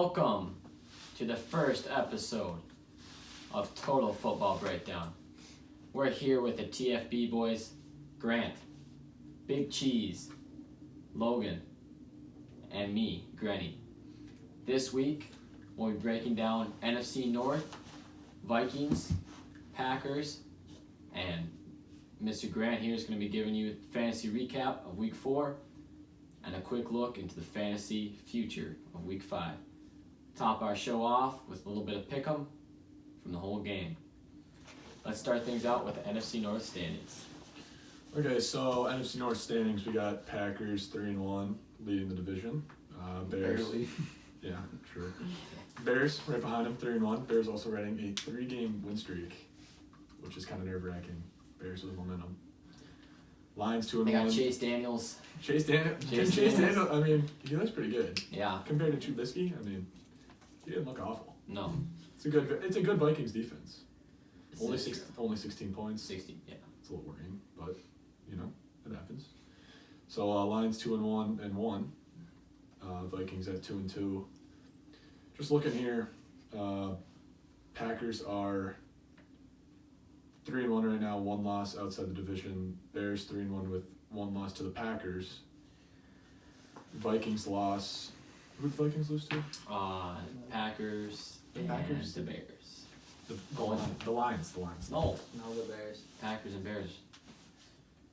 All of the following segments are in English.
Welcome to the first episode of Total Football Breakdown. We're here with the TFB boys, Grant, Big Cheese, Logan, and me, Granny. This week, we'll be breaking down NFC North, Vikings, Packers, and Mr. Grant here is going to be giving you a fantasy recap of Week 4 and a quick look into the fantasy future of Week 5. Top our show off with a little bit of Pickem from the whole game. Let's start things out with the NFC North standings. Okay, so NFC North standings, we got Packers 3-1 leading the division. Bears. Barely. Yeah, true. Bears right behind them, 3-1. Bears also riding a 3-game win streak, which is kind of nerve-wracking. Bears with momentum. Lions 2-1. They got Chase Daniels. Chase Daniels. I mean, he looks pretty good. Yeah. Compared to Trubisky, I mean, he didn't look awful. No. It's a good Vikings defense. Only 16 points. 60. Yeah. It's a little worrying, but you know it happens. So Lions 2-1 and 1. Vikings at 2-2. Just looking here, Packers are 3-1 right now, one loss outside the division. Bears 3-1 with one loss to the Packers. Vikings loss. Who did the Vikings lose to? Packers. The and Packers? the Bears. The Lions. No. No, the Bears. Packers and Bears.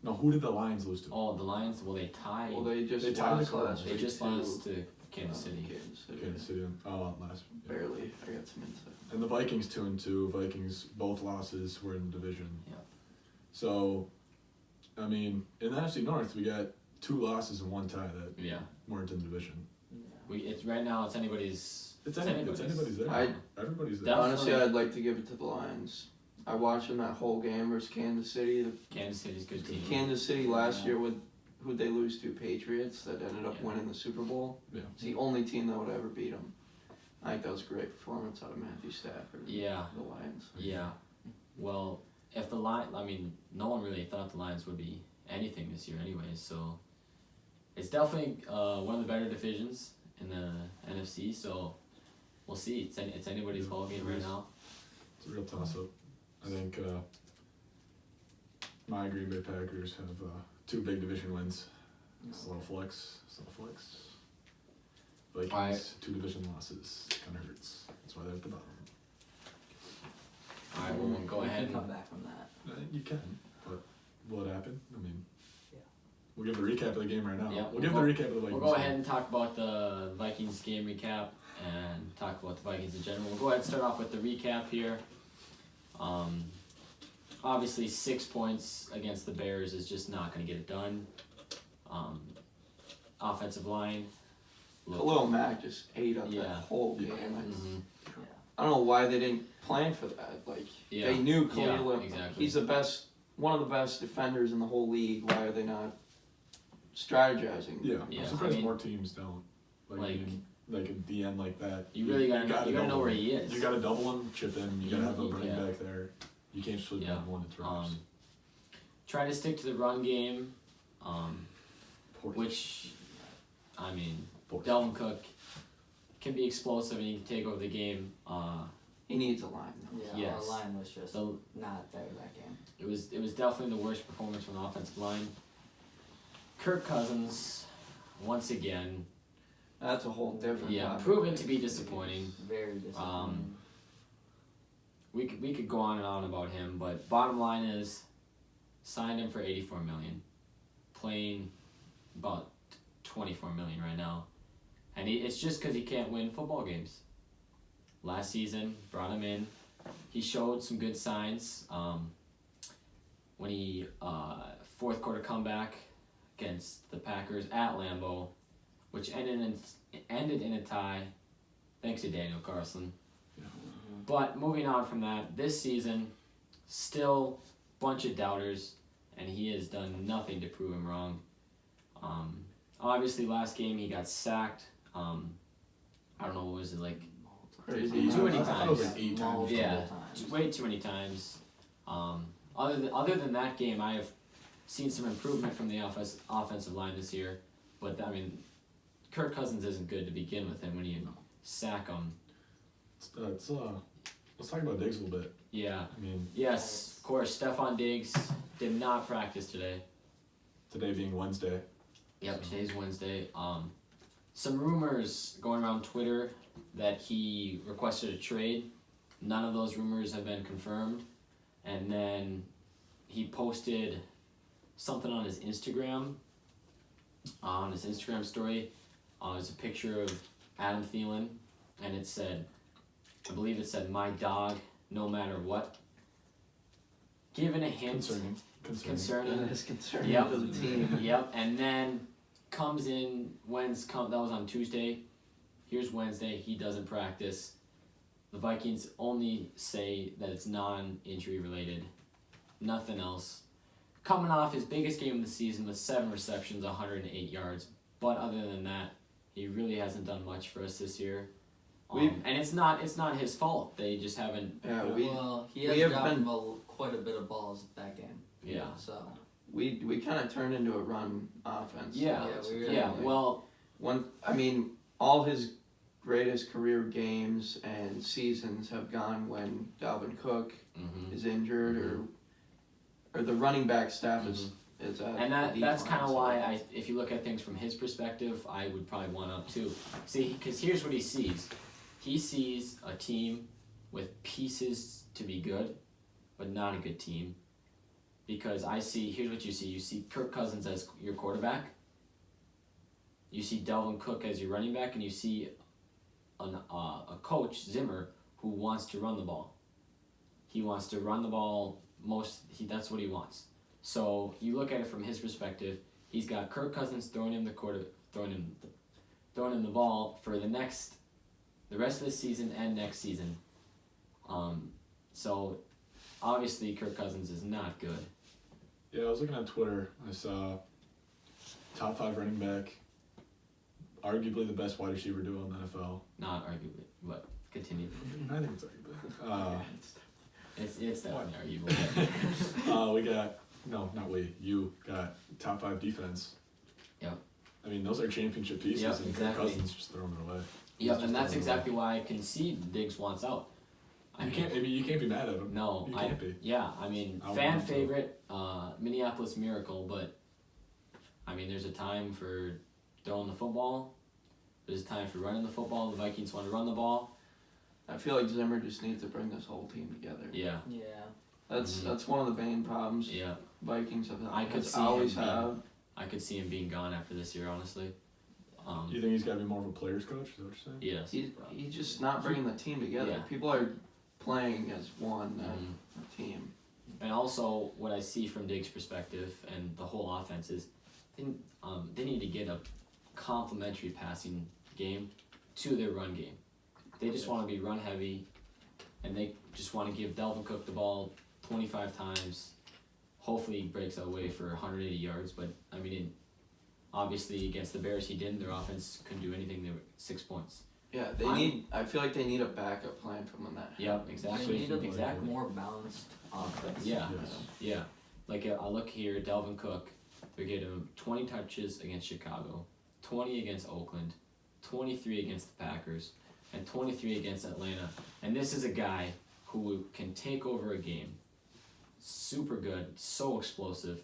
No, who did the Lions lose to? Oh, the Lions. Well, they tied. Well, they They tied the lost Cardinals. last They week just to, lost to Kansas City. Kansas City. Last. Barely. I got some insight. And the Vikings 2-2. Vikings, both losses were in the division. Yeah. So, I mean, in the NFC North, we got 2 losses and 1 tie that Yeah. weren't in the division. It's right now. It's anybody's. It's anybody's there. Everybody's there. Definitely. Honestly, I'd like to give it to the Lions. I watched them that whole game versus Kansas City. Kansas City's a good team. Kansas City last year, who'd they lose to? Patriots, that ended up Yeah. winning the Super Bowl. Yeah. It's the only team that would ever beat them. I think that was a great performance out of Matthew Stafford. Yeah. The Lions. Yeah. Well, if the Lions, I mean, no one really thought the Lions would be anything this year, anyways. So it's definitely one of the better divisions in the NFC. So we'll see. It's anybody's ball game right now. It's a real toss-up. I think my Green Bay Packers have 2 big division wins. It's a little flex. Vikings, 2 division losses. Kind of hurts. That's why they're at the bottom. All right, well, we'll go ahead and come back from that. You can, but will it happen? I mean, Yeah. we'll give the recap of the game right now. Yeah, we'll give the recap of the Vikings. we'll go ahead and talk about the Vikings game recap and talk about the Vikings in general. We'll go ahead and start off with the recap here. Obviously, 6 points against the Bears is just not going to get it done. Offensive line. Khalil Mack just ate up Yeah. that whole game. Mhm. I don't know why they didn't plan for that. Like Yeah. they knew Khalil. Yeah, exactly. He's one of the best defenders in the whole league. Why are they not strategizing? Yeah, Yeah, I'm surprised I mean, more teams don't. Like at the end like that. You really gotta know double where him. he is. You gotta double him, chip in. You gotta have a running Yeah. back there. You can't just leave Yeah. one to throws. Try to stick to the run game, Poor which, I mean, Poor Dalvin Cook can be explosive and he can take over the game. He needs a line. Though. Yeah, Yes. our line was just So not there that game. it was definitely the worst performance from the offensive line. Kirk Cousins, once again, That's a whole different. yeah, topic. proven to be disappointing. Very disappointing. We could go on and on about him, but bottom line is, signed him for $84 million, playing about $24 million right now, and it's just because he can't win football games. Last season, brought him in. He showed some good signs when he fourth quarter comeback against the Packers at Lambeau, which ended in a tie, thanks to Daniel Carlson. But moving on from that, this season, still bunch of doubters, and he has done nothing to prove him wrong. Obviously, last game he got sacked. I don't know, what was it like? Crazy. Too many I thought it was times. like 8 times. Multiple Yeah, times. way too many times. Other than that game, I have seen some improvement from the offensive line this year. But I mean, Kirk Cousins isn't good to begin with, and when you sack him. Let's talk about Diggs a little bit. Yeah. I mean, Yes, of course. Stephon Diggs did not practice today. today being Wednesday. Yep, today's Wednesday. Some rumors going around Twitter that he requested a trade. None of those rumors have been confirmed. And then he posted something on his Instagram story. It's a picture of Adam Thielen, and it said, I believe it said, "My dog, no matter what." Given a hint. Concerning. That is concerning Yep. for the team. Yep. And then comes in that was on Tuesday. Here's Wednesday. He doesn't practice. The Vikings only say that it's non-injury related. Nothing else. Coming off his biggest game of the season with 7 receptions, 108 yards. But other than that, he really hasn't done much for us this year. And it's not his fault. They just haven't. Yeah, he we has have dropped been- quite a bit of balls that game. Yeah. So. we kind of turned into a run offense. Yeah. Yeah, we really Yeah. did. Well. All his greatest career games and seasons have gone when Dalvin Cook Mhm. is injured or the running back staff is at And a that's decline, kind of so- why if you look at things from his perspective, I would probably want up too. See, because here's what he sees. He sees a team with pieces to be good, but not a good team. Because here's what you see. You see Kirk Cousins as your quarterback. You see Dalvin Cook as your running back, and you see a coach, Zimmer, who wants to run the ball. He wants to run the ball that's what he wants. So you look at it from his perspective. He's got Kirk Cousins throwing him the ball for the rest of the season and next season. So obviously Kirk Cousins is not good. Yeah, I was looking on Twitter. I saw top 5 running back, arguably the best wide receiver duo in the NFL. Not arguably, but continue. I think it's arguably. It's definitely arguable. We got you got top 5 defense. Yep. I mean, those are championship pieces, Yep, and exactly. Kirk Cousins just throwing it away. Yep, and that's exactly why I concede Diggs wants out. You can't be mad at him. No, You can't be. Yeah, I mean, I fan want to. favorite, Minneapolis Miracle, but I mean, there's a time for throwing the football. There's a time for running the football. The Vikings want to run the ball. I feel like Zimmer just needs to bring this whole team together. Yeah. Yeah. That's one of the main problems Yeah. Vikings have I could see always him being- have. I could see him being gone after this year, honestly. You think he's got to be more of a player's coach? Is that what you're saying? Yes. He's just not bringing the team together. Yeah. People are playing as one Mhm. team. And also, what I see from Diggs' perspective and the whole offense is they need to get a complementary passing game to their run game. They just want to be run heavy, and they just want to give Dalvin Cook the ball 25 times. Hopefully, he breaks away for 180 yards. But I mean, obviously against the Bears, he didn't. Their offense couldn't do anything. They were 6 points. Yeah, I feel like they need a backup plan for when that. Yep, They exactly. need a Exactly. more balanced offense. Yeah. Yes. Yeah, like I look here, Dalvin Cook, they're getting him 20 touches against Chicago, 20 against Oakland, 23 against the Packers, and 23 against Atlanta. And this is a guy who can take over a game. Super good, so explosive,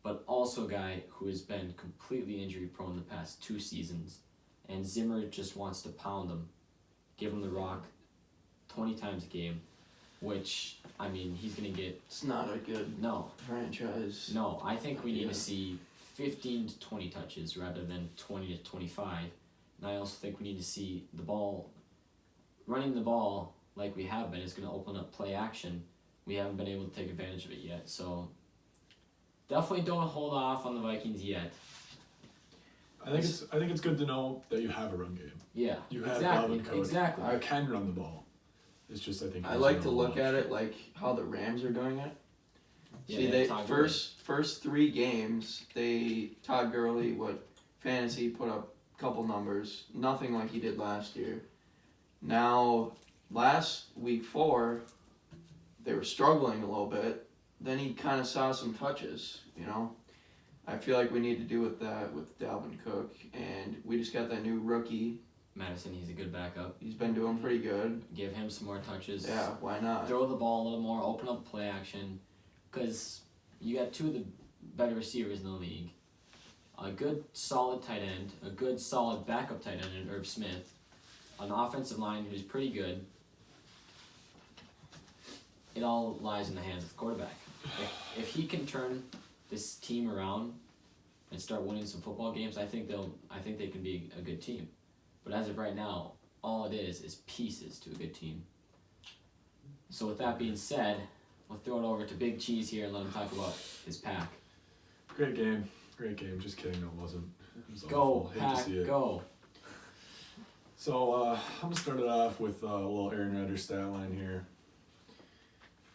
but also a guy who has been completely injury prone the past 2 seasons. And Zimmer just wants to pound him, give him the rock 20 times a game, which, I mean, he's going to get. It's not a good franchise. No, I think we need Yeah. to see 15 to 20 touches rather than 20 to 25. And I also think we need to see running the ball like we have been is going to open up play action. We haven't been able to take advantage of it yet. So definitely don't hold off on the Vikings yet. I think it's good to know that you have a run game. Yeah, You have exactly, Dalvin Cook. exactly. I can run the ball. It's just I think I like to look at it like how the Rams are doing it. Yeah, See, they they have Todd Gurley. first 3 games, Todd Gurley, fantasy put up a couple numbers, nothing like he did last year. Now, last week 4, they were struggling a little bit. Then he kind of saw some touches, you know. I feel like we need to do with that with Dalvin Cook, and we just got that new rookie Madison, he's a good backup. He's been doing pretty good. Give him some more touches. Yeah, why not? Throw the ball a little more, open up play action, because you got two of the better receivers in the league. A good solid tight end, a good solid backup tight end in Irv Smith, an offensive line who's pretty good. It all lies in the hands of the quarterback. If he can turn this team around and start winning some football games, I think they can be a good team. But as of right now, all it is pieces to a good team. So with that being said, we'll throw it over to Big Cheese here and let him talk about his pack. Great game. Just kidding, no, it wasn't. It was Go, awful. Hate to Pack, see it. go. So I'm gonna start it off with a little Aaron Rodgers stat line here.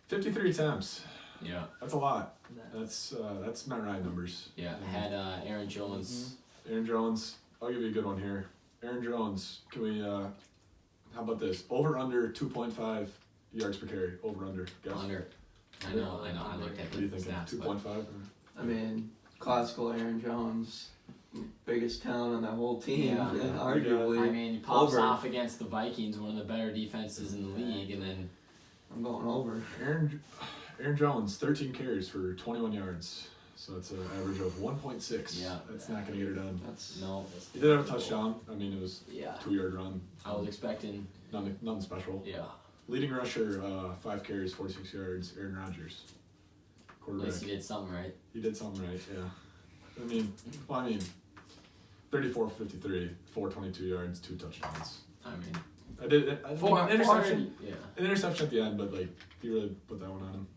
53 attempts. Yeah. That's a lot. That's Matt Ryan numbers. Yeah, had Aaron Jones. Aaron Jones. I'll give you a good one here. Aaron Jones. Can we? How about this? Over under 2.5 yards per carry. Over under. Guess. Under. I know. I looked at What are you the thinking? stats. 2.5. I mean, classical Aaron Jones, biggest talent on that whole team, Yeah. and Yeah. arguably. I mean, he pops over. off against the Vikings, one of the better defenses in the league, and then I'm going over. Aaron Jones, 13 carries for 21 yards. So that's an average of 1.6. Yeah. That's not gonna get her done. That's no. He did have a touchdown. I mean, it was Yeah. 2-yard run. I was expecting. Nothing special. Yeah. Leading rusher, 5 carries, 46 yards. Aaron Rodgers. At Quarterback. least he did something right. He did something right, yeah. I mean, 34 for 53, 422 yards, 2 touchdowns. I mean, I did an interception. Yeah. An interception at the end, but like, do you really put that one on him?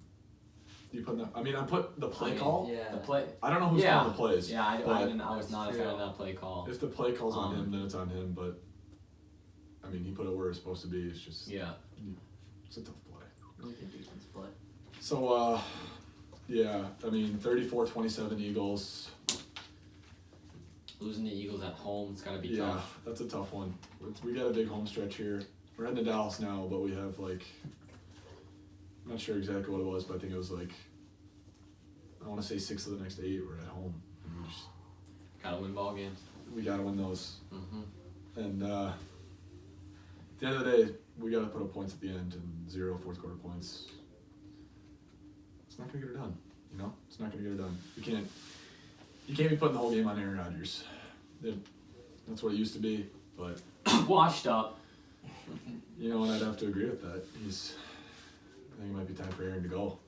Do you put that? I mean, I put the play call. Yeah. The play. I don't know who's Yeah. calling the plays. Yeah, I but was not a fan of that play call. if the play call's on Um, him, then it's on him. But I mean, he put it where it's supposed to be. It's just Yeah. it's a tough play. Really good defense play. So yeah, I mean, 34-27 Eagles. Losing the Eagles at home, it's gotta be Yeah, tough. that's a tough one. We got a big home stretch here. We're heading to Dallas now, but we have like, I'm not sure exactly what it was, but I think it was like, I want to say 6 of the next 8 were at home. And Gotta win ball games. we got to win those. Mm-hmm. And at the end of the day, we got to put up points at the end, and 0 fourth quarter points. It's not gonna get her done. You know, it's not gonna get her done. You can't be putting the whole game on Aaron Rodgers. That's what it used to be, but Washed up. you know, and I'd have to agree with that. I think it might be time for Aaron to go.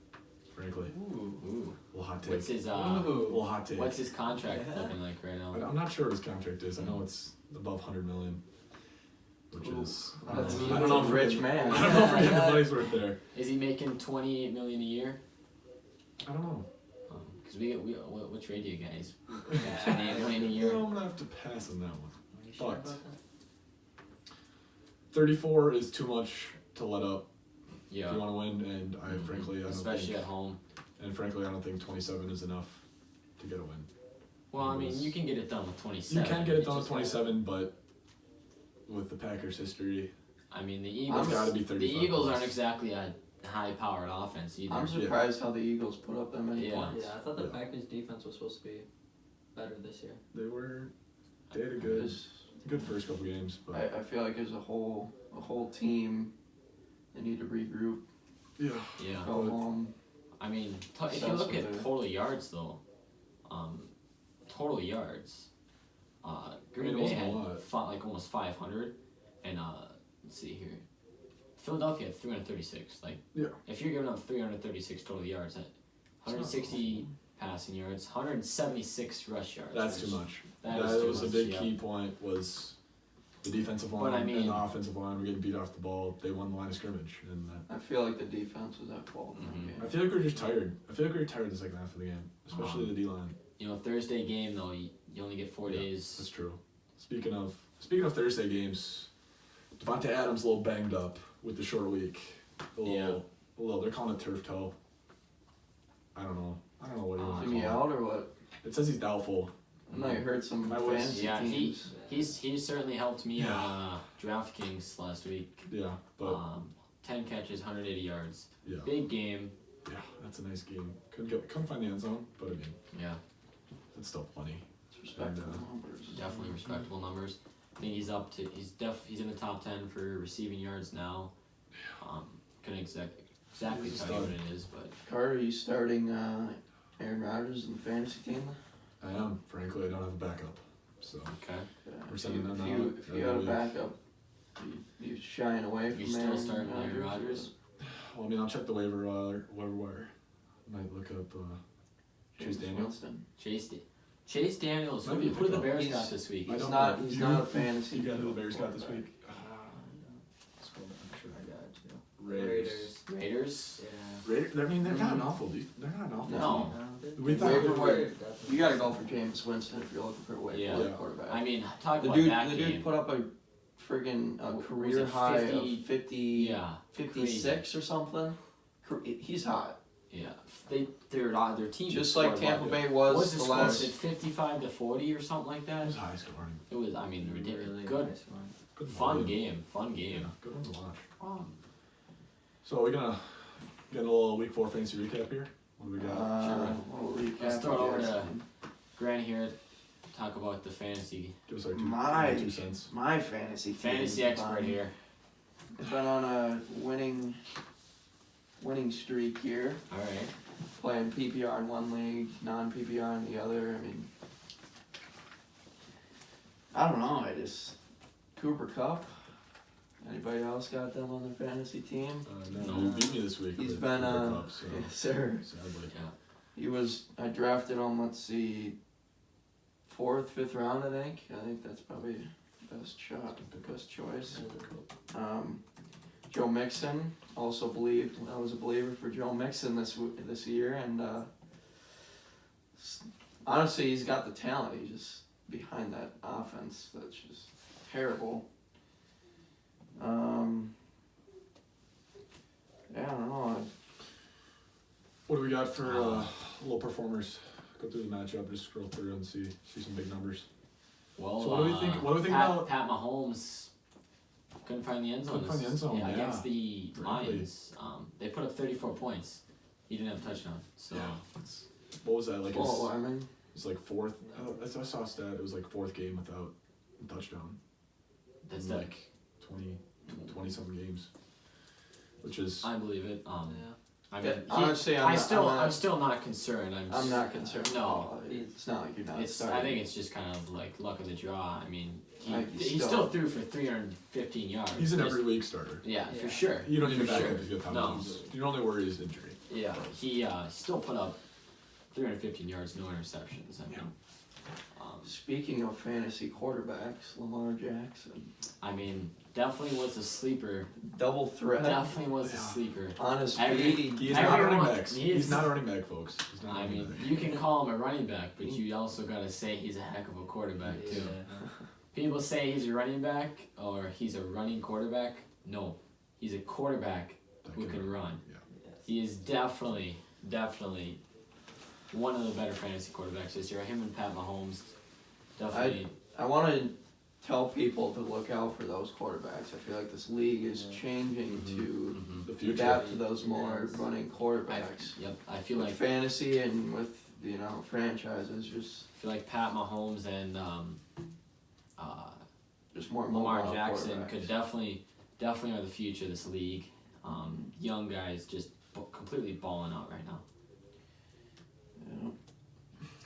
Frankly, Ooh. a little hot take. What's his A little hot take. What's his contract looking like right now? I'm not sure what his contract is. I know it's above 100 million, which is That's I don't know if a rich man. I don't know if we're getting the Yeah. money's worth there. Is he making $28 million a year? I don't know. Because which radio guys? $28 million a You year. know, I'm gonna have to pass on that one. Are you sure But- about that? 34 is too much to let up if Yeah. you want to win, and frankly, I don't Especially think, at home. and frankly, I don't think 27 is enough to get a win. Well, I mean, you can get it done with 27. You can get it It's done with just- 27, but with the Packers' history, I mean, the it's Eagles. got to be The 35. Eagles plus. aren't exactly a high-powered offense either. I'm surprised how the Eagles put up that many Yeah. points. Yeah, I thought the Yeah. Packers' defense was supposed to be better this year. They had a good Just- first couple games, but I feel like as a whole team, they need to regroup, yeah. Yeah. go home. I mean, if you That's look what at they're- total yards though, total yards, Green it Bay wasn't a had lot. like almost 500, and let's see here, Philadelphia had 336. Like, Yeah. if you're giving up 336 total yards, 160 passing yards, 176 rush yards. That's which- too much. That That is too was a much, big yeah. key point. Was the defensive But line I mean- and the offensive line were getting beat off the ball. They won the line of scrimmage, and I feel like the defense was at fault in that Mhm. game. I feel like we're just tired. I feel like we're tired the second half of the game, especially the D line. You know, Thursday game though, you only get 4 Yeah, days. That's true. Speaking of Thursday games, Devontae Adams a little banged up with the short week. A little. They're calling it turf toe. I don't know what he wants Is to he call it. out or what? It says he's doubtful. I know you heard some I was- fantasy Yeah, teams. he certainly helped me Yeah. on DraftKings last week. Yeah, but 10 catches, 180 yards. yeah, Big game. that's a nice game. Couldn't find the end zone, but I mean, Yeah, it's still plenty. It's respectable And, numbers. definitely respectable numbers. I think he's up to he's in the top 10 for receiving yards now. Couldn't exactly tell you what it is, but Carter, are you starting Aaron Rodgers in the fantasy team? I am. Frankly, I don't have a backup. So okay. we're sending them If out. you had a backup, you shying away from You still starting Aaron Rodgers? Well, I mean, I'll check the waiver wire. Might look up Chase Daniels. Chase Daniels. Might be a Who the pickup. Bears got this week? I He's don't not. know. He's You- not a fantasy. You got who the Bears got this week? I got you. Raiders. Yeah. Raiders. I mean, they're not an awful. They're not an awful. No. We thought Waiver we wire. You gotta go for Jameis Winston if you're looking for a waiver Yeah. wire quarterback. I mean, talk The about dude, that the game. dude put up a friggin' Was career it high 50? of 50, Yeah, 56 or something. He's hot. yeah. Their team Just scored like Tampa what? Bay What was the the score? last. Was it 55-40 or something like It that? was high scoring. It was. I mean, ridiculous. Really Good, nice one. Good fun one. game. Fun game. Yeah, good one to watch. Um, So we're gonna get a little week 4 fantasy recap here. What do we got? Sure. We'll recap Let's throw it over guys. to Grant here. Talk about the fantasy Give us our My- 2 cents. My fantasy team fantasy has expert been- here. has been on a winning streak here. All right. Playing PPR in one league, non-PPR in the other. I mean, I don't know. Cooper Kupp. Anybody else got them on their fantasy team? No, No. you beat me this week. He's with been Cooper Kupp, so yes, sir. sadly. Yeah. I drafted him. Let's see, 4th, 5th round. I think that's probably the best shot, best choice. Joe Mixon, also believed. I was a believer for Joe Mixon this year, and honestly, he's got the talent. He's just behind that offense that's just terrible. Yeah, I don't know. What do we got for little performers? Go through the matchup, just scroll through and see some big numbers. Well, So what do we think? What do we think Pat, about? Pat Mahomes? Couldn't find the end zone. Couldn't find the end zone, yeah. Against the Frankly. Lions. They put up 34 points. He didn't have a touchdown. So What was that like? Well, I mean, It's like 4th. I saw a stat. It was like 4th game without a touchdown. that's in that. like 20 something games, which is I believe it. yeah. I mean, Honestly, I'm not- still not concerned. I'm not concerned. No. It's not like you're not It's. starting. I think it's just kind of like luck of the draw. I mean, Like, he still threw for 315 yards. he's an Just- every week starter. Yeah, Yeah. for sure. You don't need a For backup sure. if you have No. problems. Your only worry is injury. Yeah, he still put up 315 yards, no interceptions. I mean, Speaking of fantasy quarterbacks, Lamar Jackson, definitely was a sleeper. double threat Definitely was a Yeah. sleeper. on his Every- feet. He is not a running Everyone- back. he is- He's not a running back, folks. He's not a I running mean, back. you can call him a running back, but you also gotta say he's a heck of a quarterback too. People say he's a running back or he's a running quarterback. No, he's a quarterback That who can can run. Yeah. He is definitely one of the better fantasy quarterbacks this year. Him and Pat Mahomes, definitely. I want to tell people to look out for those quarterbacks. I feel like this league is changing to The future. adapt to those more running quarterbacks. Yep, I feel With like fantasy and with franchises, just Pat Mahomes and just more Lamar mobile Jackson quarterbacks. could definitely are the future of this league. Young guys just completely balling out right now. Yeah.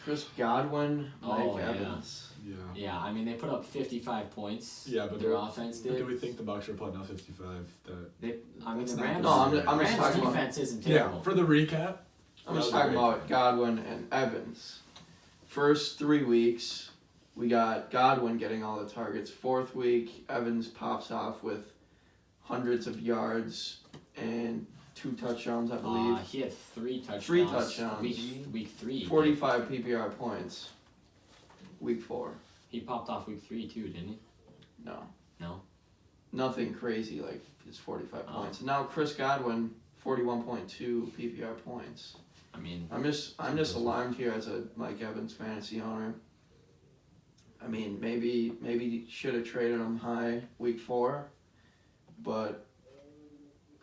Chris Godwin, Mike Oh, yeah. Evans. Yeah. Yeah, they put up 55 points. Yeah, but their offense But did. do we think the Bucks are putting out 55? That The not Rams. good. No, I'm just Rams talking about- defense isn't terrible. yeah. For the recap, I'm that just was talking great. about Godwin and Evans. First 3 weeks, we got Godwin getting all the targets. 4th week, Evans pops off with hundreds of yards and 2 touchdowns, I believe. He had 3 touchdowns. 3 touchdowns. Week 3. 45 PPR points. Week 4. He popped off week 3 too, didn't he? No. No. Nothing crazy like his 45 Oh. points. Now Chris Godwin, 41.2 PPR points. I'm just alarmed here as a Mike Evans fantasy owner. Maybe should have traded him high week 4, but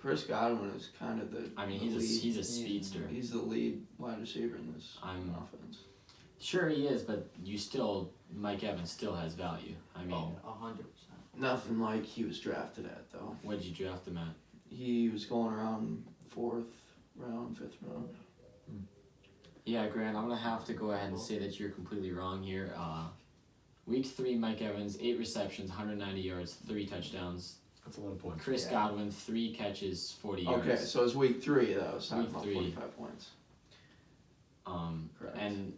Chris Godwin is kind of the he's lead. a speedster. He's the lead wide receiver in this I'm offense. Sure he is, but Mike Evans still has value. I mean, 100%. Nothing like he was drafted at though. what did you draft him at? He was going around 4th round, 5th round. Yeah, Grant, I'm gonna have to go ahead and say that you're completely wrong here. Week 3, Mike Evans, 8 receptions, 190 yards, 3 touchdowns. That's a lot of points. Chris Godwin, 3 catches, 40 yards. Okay, so it's week 3 that I was talking Week about 3. 45 points. Correct. And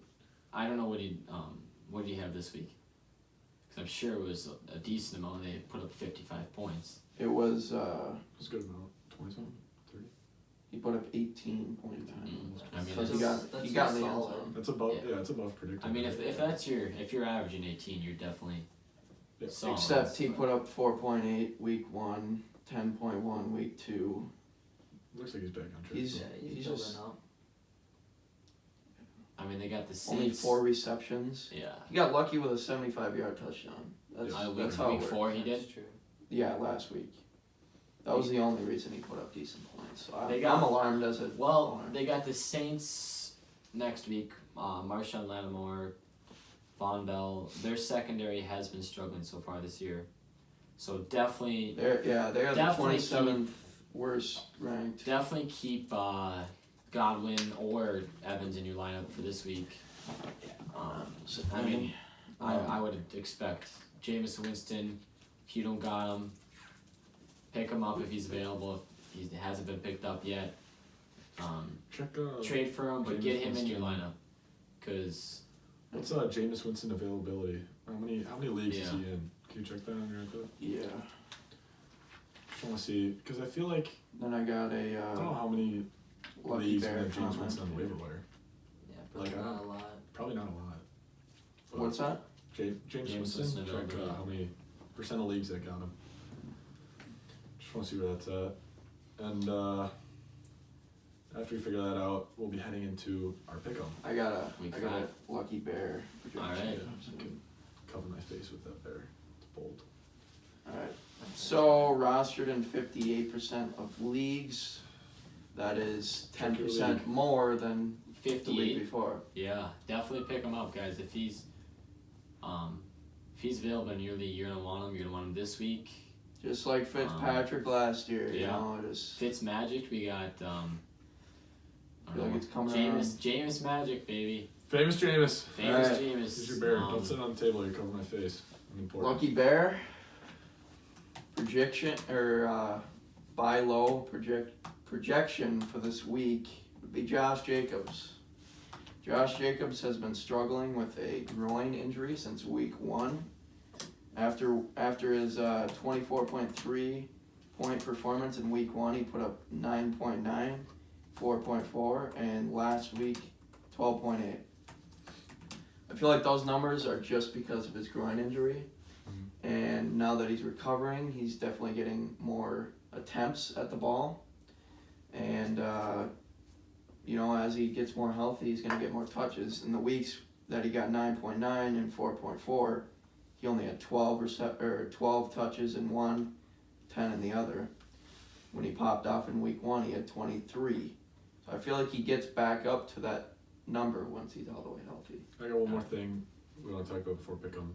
I don't know what did you have this week? Because I'm sure it was a decent amount. They put up 55 points. It was, That's a good amount. 20-something? 30? he put up 18 points. I mean, Because it's- he got in the end solid. zone. That's above, Yeah. it's above predicted. I mean, if you're averaging 18, you're definitely Yeah. solid. Except he put up 4.8 week 1, 10.1 week 2. Looks like he's back on track. He's- Yeah, he's he's building just- up. I mean, they got the Only Saints. 4 receptions. Yeah. He got lucky with a 75-yard touchdown. That's, Yeah. that's how it Week works. 4 he That's did. true. Yeah, last week. That was the only reason he put up decent points. So They I'm got- alarmed as a Well, owner. they got the Saints next week. Marshawn Lattimore, Von Bell. Their secondary has been struggling so far this year. So definitely They are the Definitely 27th worst ranked. keep Godwin or Evans in your lineup for this week. I mean, I would expect Jameis Winston, if you don't got him, pick him up if he's available. If he hasn't been picked up yet, Check, trade for him, but Jameis get him in your Winston. lineup. Because, what's Jameis Winston availability? How many leagues is Yeah. he in? Can you check that on your iPad? Yeah. Just want to see, because I feel like, Then I got I don't know a how many Lucky leagues Bear have James comment. Winston on the waiver wire. Yeah, probably Like, I not a lot. Probably not a lot. But What's that? James James Winston, Winston check availability. how many percent of leagues that got him. Just want to see where that's at. And after we figure that out, we'll be heading into our pick'em. I got Week a 5. Lucky Bear projection. Alright. I can cover my face with that bear. It's bold. Alright. So rostered in 58% of leagues. That is Check your 10% league. more than the week 58. before. Yeah, definitely pick him up, guys. If he's available in your league, you're gonna want him. You're gonna want him this week. Just like Fitzpatrick last year, you yeah. know, just Fitz Magic, we got I feel don't like know, it's coming Jameis Magic, baby. Famous Jameis. Famous Alright. Jameis. Here's your bear. Don't sit on the table. You cover my face. I'm important. Lucky Bear projection or buy low projection for this week would be Josh Jacobs. Josh Jacobs has been struggling with a groin injury since week 1. After his 24.3 point performance in week 1, he put up 9.9, 4.4, and last week 12.8. I feel like those numbers are just because of his groin injury. And now that he's recovering, he's definitely getting more attempts at the ball. And, as he gets more healthy, he's going to get more touches. In the weeks that he got 9.9 and 4.4, he only had 12 touches in one, 10 in the other. When he popped off in week 1, he had 23. So I feel like he gets back up to that number once he's all the way healthy. I got one more thing we want to talk about before pick'em.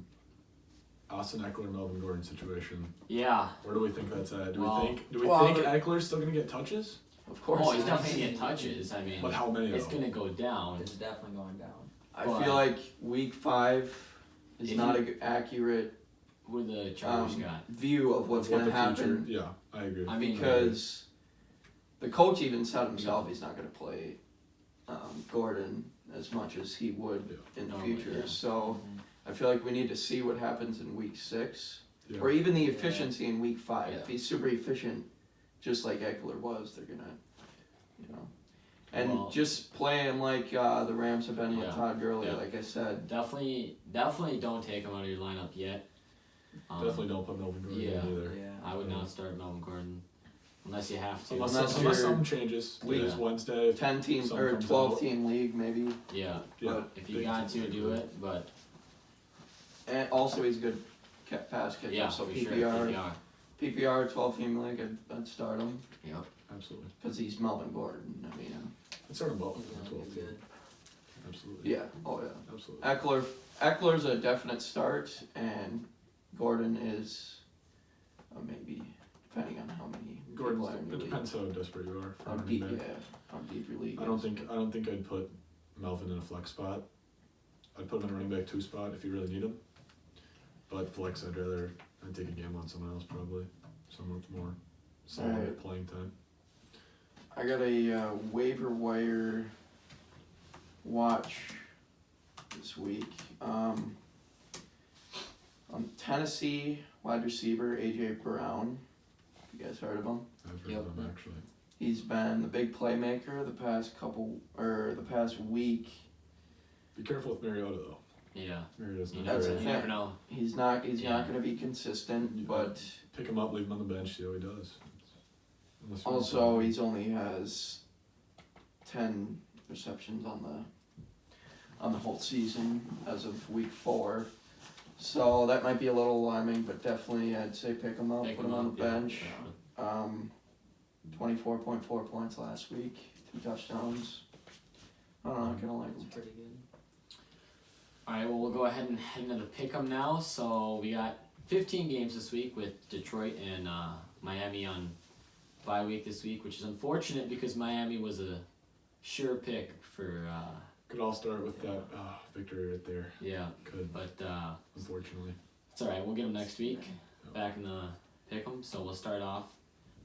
Austin Eckler, Melvin Gordon situation. Yeah. Where do we think that's at? Do Well- we think Well, Eckler's still gonna get touches? Of course. Oh, he's he definitely is. gonna get touches. I mean, But how many it's though? gonna go down. It's definitely going down. I But- feel like week 5 is If not you- an accurate Who the Chargers got? view of what's What going to the future- happen. Yeah, I agree. I mean, Because the coach even said himself he's not going to play Gordon as much as he would in the Normally, future. yeah. So I feel like we need to see what happens in week 6, Yeah. or even the efficiency in week 5. Yeah. If he's super efficient, just like Eckler was, they're gonna, and Well- just playing like the Rams have been with Yeah. Todd Gurley. Yeah. Like I said, Definitely don't take him out of your lineup yet. Definitely don't put Melvin Gordon yeah. in either. Yeah. I would not start Melvin Gordon unless you have to. Unless Unless unless you're- something changes. we- Today's Wednesday. 10 team Something or comes 12 out. team league maybe. Yeah. Yeah. But If you Big got team. to do it, but and also he's a good pass catcher. yeah, so for sure. PPR, PPR 12 team league, I'd start him Yep. Absolutely. because he's Melvin Gordon. I mean, Let's start him both. He's gonna 12 be team. good. Absolutely. Yeah. Oh yeah. Absolutely. Eckler's a definite start, and Gordon is a maybe, depending on how many Gordon's, people are in your it league. depends how desperate you are for How running deep, back. yeah, how deep your league I don't is. think I'd put Melvin in a flex spot. I'd put him in a running back 2 spot if you really need him. But flex, I'd take a gamble on someone else probably. Someone with more solid Alright. playing time. I got a waiver wire watch this week. On Tennessee wide receiver AJ Brown. You guys heard of him? I've heard Yep. of him actually. He's been the big playmaker the past week. Be careful with Mariota though. Yeah. Mariota's You not never, That's very. a you fact. never know. He's not Yeah. going to be consistent, Yeah. but Pick him up, leave him on the bench, see how he does. Unless you want also something. he's only has 10 receptions on the whole season as of week 4. So that might be a little alarming, but definitely I'd say pick him up, Pick put him him on up, the yeah. bench. 24.4 points last week, 2 touchdowns. I don't know, I kinda like It's him. pretty good. Alright, well, we'll go ahead and head into the Pickem now. So we got 15 games this week with Detroit and Miami on bye week this week, which is unfortunate because Miami was a sure pick for, Could all start with that victory right there. yeah, Could, but unfortunately. it's alright, we'll get them next week back in the Pick'em. So we'll start off.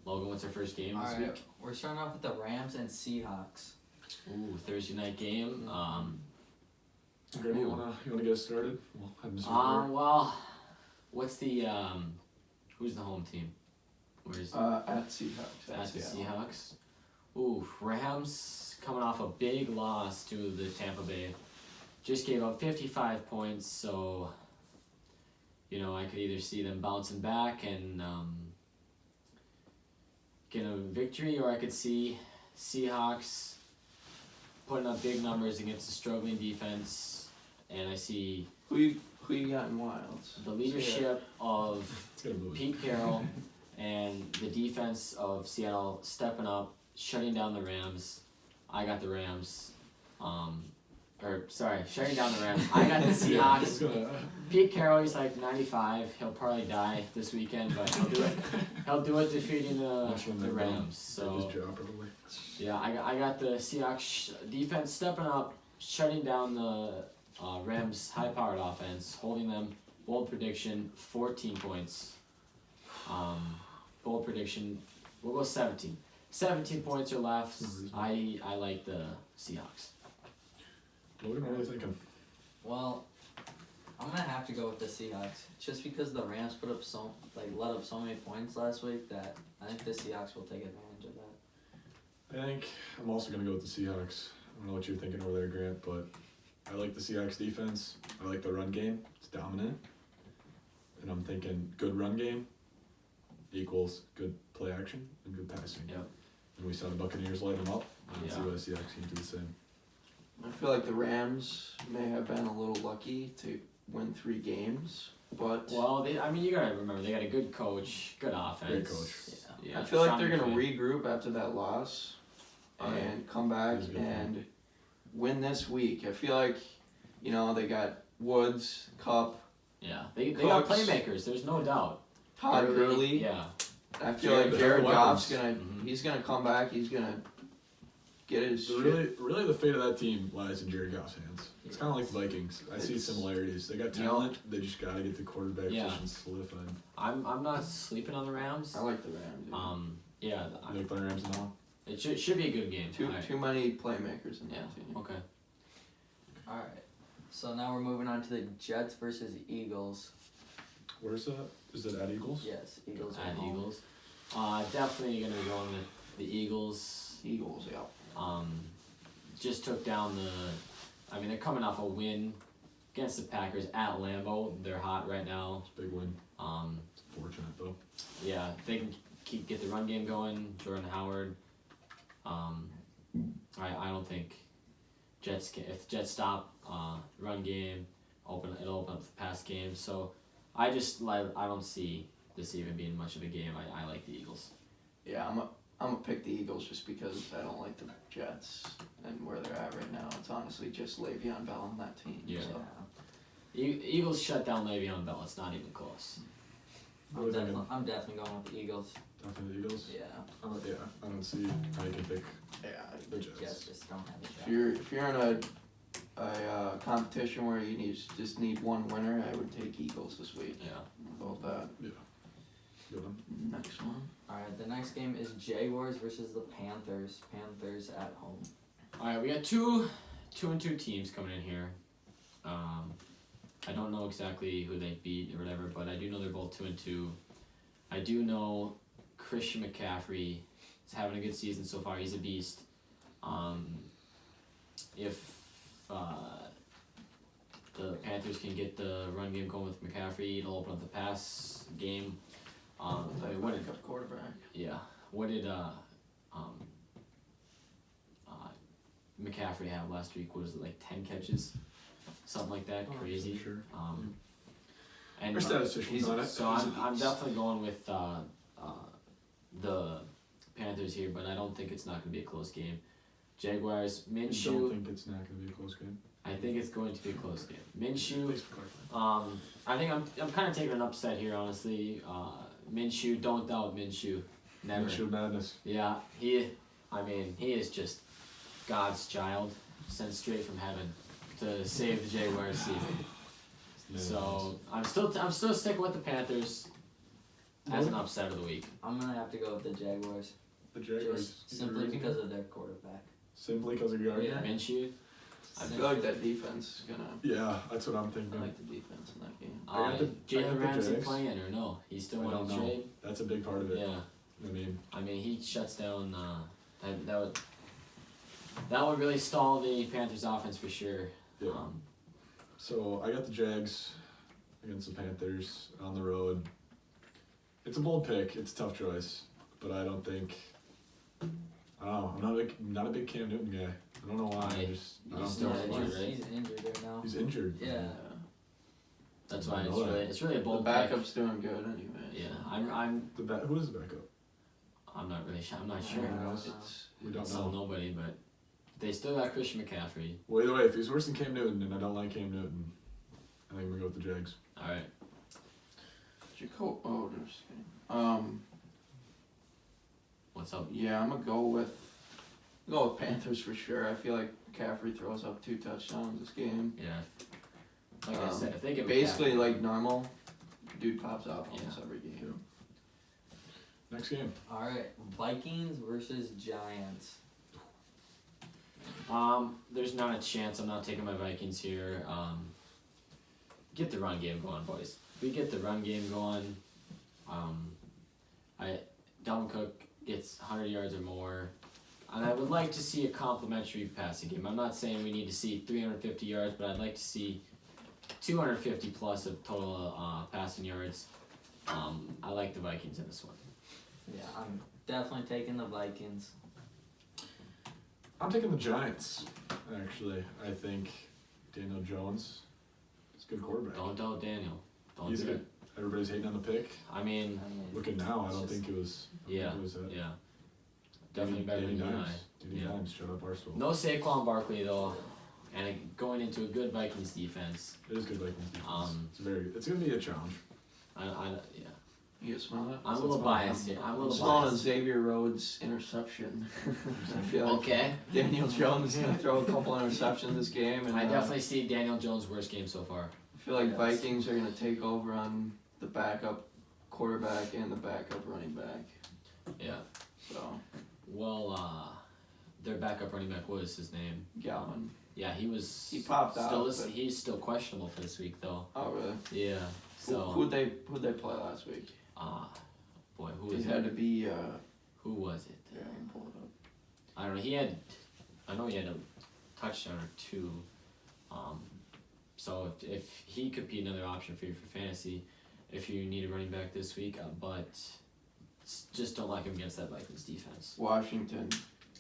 Logan, what's our first game this Alright, week? we're starting off with the Rams and Seahawks. Ooh, Thursday night game. Grady, you wanna get us started? We'll head into Super Bowl. Well, what's the who's the home team? Where's At Seahawks. at the Seattle. Seahawks? Ooh, Rams coming off a big loss to the Tampa Bay. Just gave up 55 points, so I could either see them bouncing back and get a victory, or I could see Seahawks putting up big numbers against a struggling defense, and I see Who you got in Wilds? the leadership of It's gonna move. Pete Carroll and the defense of Seattle stepping up, shutting down the Rams. I got the Rams. Shutting down the Rams. I got the It's Seahawks. gonna, Pete Carroll, he's like 95. He'll probably die this weekend, but he'll do it. He'll do it defeating Watch him the then, Rams. break his So jaw probably. yeah, I got the Seahawks defense stepping up, shutting down the Rams' high-powered offense, holding them. Bold prediction: 14 points. Bold prediction: we'll go 17. 17 points or less. I like the Seahawks. Logan, what are you thinking? Well, I'm gonna have to go with the Seahawks, just because the Rams let up so many points last week that I think the Seahawks will take advantage of that. I think I'm also gonna go with the Seahawks. I don't know what you're thinking over there, Grant, but I like the Seahawks defense. I like the run game. It's dominant. And I'm thinking good run game equals good play action and good passing. Yep. And we saw the Buccaneers light them up. I don't see Yeah. why the Seahawks can't do the same. I feel like the Rams may have been a little lucky to win 3 games, but Well, you gotta remember they got a good coach, good offense. Great coach. Yeah. I feel like Sean they're gonna McVay. regroup after that loss and come back That's a good point. and win this week. I feel like they got Woods, Cup, Yeah, they got Cooks. playmakers. There's no doubt. Todd Gurley. Yeah. I feel Jared like Jared Goff. Goff's Weapons. he's gonna come back. He's gonna get his shit. Really, the fate of that team lies in Jared Goff's hands. It's kind of like the Vikings. I see similarities. They got talent. They just gotta get the quarterback Yeah. position solidified. I'm not sleeping on the Rams. I like the Rams. Dude. Yeah, You like the Rams now? it should be a good game. Too Alright. too many playmakers in Yeah. that team. Okay. Alright, so now we're moving on to the Jets versus Eagles. Where's that? Is that at Eagles? Yes, Eagles are At home. Eagles. Definitely gonna be going with the Eagles. Eagles, yeah. Just took down they're coming off a win against the Packers at Lambeau. They're hot right now. It's a big win. It's unfortunate though. Yeah, they can get the run game going. Jordan Howard. I don't think Jets can, if Jets stop run game, it'll open up the pass game. So I don't see this even being much of a game. I like the Eagles. Yeah, I'm gonna pick the Eagles just because I don't like the Jets and where they're at right now. It's honestly just Le'Veon Bell on that team. Yeah. So. Eagles shut down Le'Veon Bell. It's not even close. What are we thinking? I'm definitely going with the Eagles. Definitely the Eagles. Yeah. I don't see how you can pick Yeah. the Jets. Jets just don't have a shot. If you're in a competition where you just need one winner, I would take Eagles this week. Yeah. I'll go with that. Good one. Next one. Alright, the next game is Jaguars versus the Panthers. Panthers at home. All right, we got two and two teams coming in here. I don't know exactly who they beat or whatever, but I do know they're both 2-2. I do know Christian McCaffrey is having a good season so far. He's a beast. If the Panthers can get the run game going with McCaffrey, it'll open up the pass game. What did quarterback? What did McCaffrey have last week? What was it, like 10 catches? Something like that, crazy. Sure. And Our statisticians on it. so I'm definitely going with the Panthers here, but I don't think it's not going to be a close game. Jaguars, I don't Minshew. think it's not going to be a close game. I think it's going to be a close game. Minshew. Thanks for clarifying. I think I'm kind of taking an upset here, honestly. Minshew, don't doubt Minshew. Never. Minshew madness. Yeah, he is just God's child, sent straight from heaven to save the Jaguars season. So I'm still sticking with the Panthers as an upset of the week. I'm gonna have to go with the Jaguars. The Jaguars. Just simply because of their quarterback. Simply because of your Yeah. Minshew. I feel like that defense is gonna. Yeah, that's what I'm I thinking. like the defense in that game. I got the Jalen Ramsey Jags. playing or no? He's still I on don't the know. trade. That's a big part of it. Yeah. I mean, He shuts down. That would really stall the Panthers' offense for sure. yeah. So I got the Jags against the Panthers on the road. It's a bold pick. It's a tough choice, but I don't think. I don't know. I'm not a big Cam Newton guy. I don't know why. I He's don't still know why. injured, right? He's injured right now. He's injured. Yeah. That's I why know that. it's really a The bold pick. backup's doing good anyway. Yeah, I'm Who is the backup? not really sure. I'm not I sure. don't know. It's- It's We don't Still know. nobody, but they still got Christian McCaffrey. Well, either way, if he's worse than Cam Newton, and I don't like Cam Newton, I think I'm gonna go with the Jags. All right. Oh, just kidding. What's up? Yeah, I'm gonna go with Panthers for sure. I feel like McCaffrey throws up 2 touchdowns this game. Yeah. Like I said, if they get Basically McCaffrey- like normal, dude pops out almost Yeah. every game. Next game. Alright, Vikings versus Giants. There's not a chance I'm not taking my Vikings here. Get the run game going, boys. If we get the run game going, Dalvin Cook gets 100 yards or more, and I would like to see a complimentary passing game. I'm not saying we need to see 350 yards, but I'd like to see 250 plus of total passing yards. I like the Vikings in this one. Yeah, I'm definitely taking the Vikings. I'm taking the Giants. Actually, I think Daniel Jones is a good quarterback. Don't doubt Daniel. Don't He's do good. it. Everybody's hating on the pick. I mean, Looking now, I It's don't just- think it was. I don't yeah, think it was that. yeah. Definitely better Danny than you and Dimes. I. Danny Yeah. Dimes, shut up Barstool. No Saquon Barkley though, and going into a good Vikings defense. It is good Vikings defense. Um, It's gonna be a challenge. Yeah. You get smell that? I'm a little biased here. I'm a I'm little smelling a biased. Xavier Rhodes interception. I feel like Okay. Daniel Jones is gonna throw a couple interceptions this game, and I definitely see Daniel Jones' worst game so far. I feel like Yes. Vikings are gonna take over on the backup quarterback and the backup running back. Yeah. So Well, their backup running back, what was his name? Galvin. Yeah, he was. He popped out, but- He's still questionable for this week though. Oh really? Yeah. So. Who'd they play last week? Boy, who It was had it? to be. Who was it? Yeah, I can pull it up. I don't know. I know he had a touchdown or two. So if he could be another option for you for fantasy, if you need a running back this week, but just don't like him against that Vikings defense. Washington.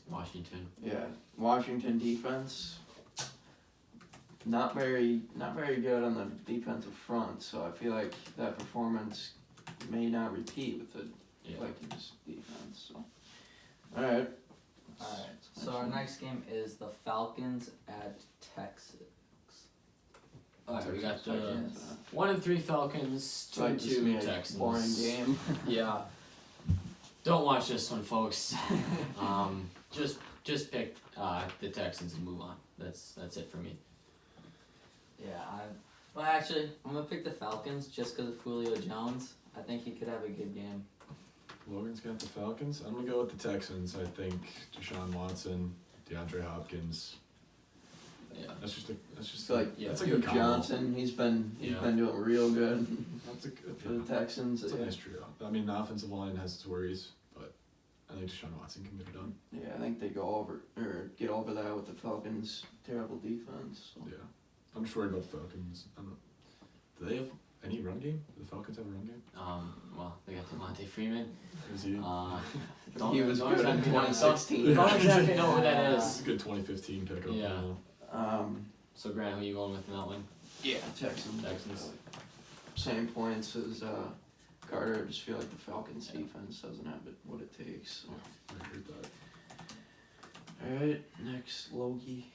Washington. Yeah, Washington defense. Not very good on the defensive front. So I feel like that performance may not repeat with the Yeah. Vikings defense. So All right. Alright, so our next game is the Falcons at Texans. Alright, we got the Texans. 1-3 Falcons, It's like just 2-2 a Texans. boring game. Yeah. Don't watch this one, folks. Just pick the Texans and move on. That's it for me. Yeah, well actually, I'm gonna pick the Falcons just because of Julio Jones. I think he could have a good game. Logan's got the Falcons. I'm gonna go with the Texans. I think Deshaun Watson, DeAndre Hopkins. Yeah. That's just I feel like Yeah. that's a Duke good combo. Johnson, he's been Yeah. doing real good That's a for the Texans. It's a Yeah. nice trio. I mean, the offensive line has its worries, but I think Deshaun Watson can get it done. Yeah, I think they get over that with the Falcons' terrible defense. So. Yeah. I'm just worried about the Falcons. I don't know. Do they have any run game? Do the Falcons have a run game? Well, they got Devontae Freeman. Is he? He was don't good in exactly know- 2016. Don't exactly know who that It's is. a good 2015 pickup. Yeah. Um, So Grant, who you going with in that one? yeah, Texans. Texans. Same points as Carter. I just feel like the Falcons' defense doesn't have what it takes. So. I heard that. All right, next Logie.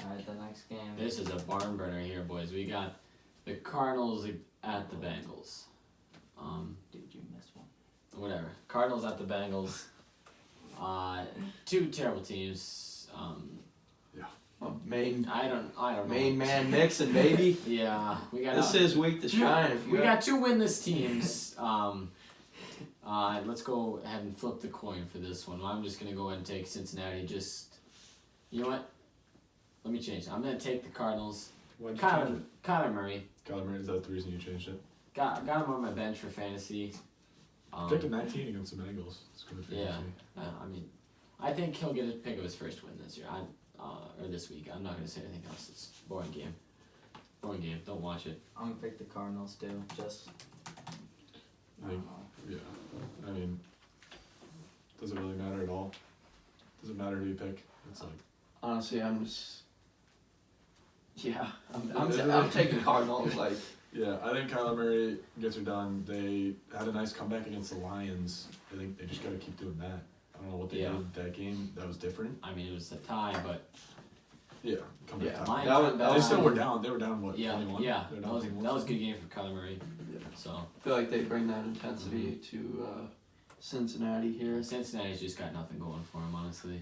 Alright, the next game. This is a barn burner here, boys. We got the Cardinals at the Bengals. Dude, you missed one. Whatever. Cardinals at the Bengals. Two terrible teams. Main I don't know. man Mixon, baby. Yeah, we got. This is week to shine. If you We got two winless teams. Let's go ahead and flip the coin for this one. I'm just gonna go ahead and take Cincinnati. You know what? Let me change. I'm gonna take the Cardinals. Why'd you change it? Kyler Murray. Kyler Murray, is that the reason you changed it? Got him on my bench for fantasy. Picked a 19 against the Bengals. It's good for Yeah. fantasy. I mean, I think he'll get a pick of his first win this year. Or this week. I'm not gonna say anything else. It's a boring game. Boring game. Don't watch it. I'm gonna pick the Cardinals too. Just. I think, yeah. I mean, does it really matter at all? Does it matter who you pick? It's like, Honestly, I'm just. Yeah, I'm taking Cardinals. Like, yeah, I think Kyler Murray gets her done. They had a nice comeback against the Lions. I think they just got to keep doing that. I don't know what they did that game. That was different. I mean, it was a tie, but Yeah, comeback Yeah, time. Lions- They still were down. They were down, what, yeah, 21? yeah. They were That down was 21. a good game for Kyler Murray. So I feel like they bring that intensity to Cincinnati here. Cincinnati's just got nothing going for him, honestly.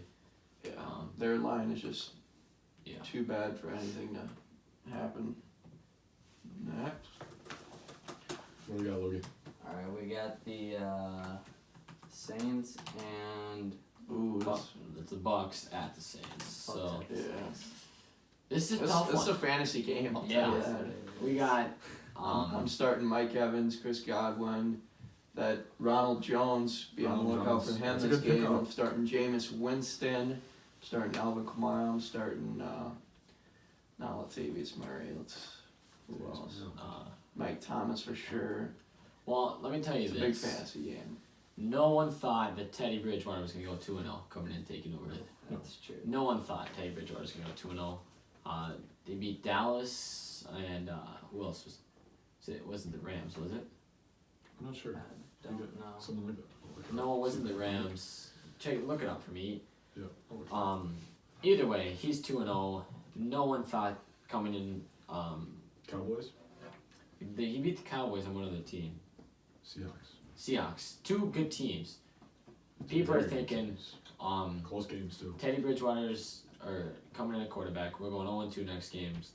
Yeah, Um, their line is just Yeah. too bad for anything to happen. Next. What do we got, Logie? Alright, we got the Saints and Ooh, It's the Bucks at the Saints. So yeah. this is a This tough is a one. fantasy game. I'll Yeah. tell you that. We got I'm starting Mike Evans, Chris Godwin, that Ronald Jones. Be on the Ronald lookout Jones. for him That's a this good game. pickup. I'm starting Jameis Winston. I'm starting Alvin Kamara. I'm starting not Latavius Murray. Who else? Mike Thomas for sure. well, let me tell you It's a big this. fantasy game. No one thought that Teddy Bridgewater was going to go 2-0 coming in taking over. that's true. No one thought Teddy Bridgewater was going to go 2-0. They beat Dallas and who else was it? Wasn't the Rams, was it? I'm not sure. I don't know. Something like that. No, it wasn't the Rams. Look it up for me. Yeah. I'll look it up. Either way, he's 2-0. No one thought coming in. Cowboys? He beat the Cowboys on one other team. Seahawks. Two good teams. People are Very good thinking, teams. Close games, too. Teddy Bridgewater's coming in at quarterback. We're going 0-2 next games.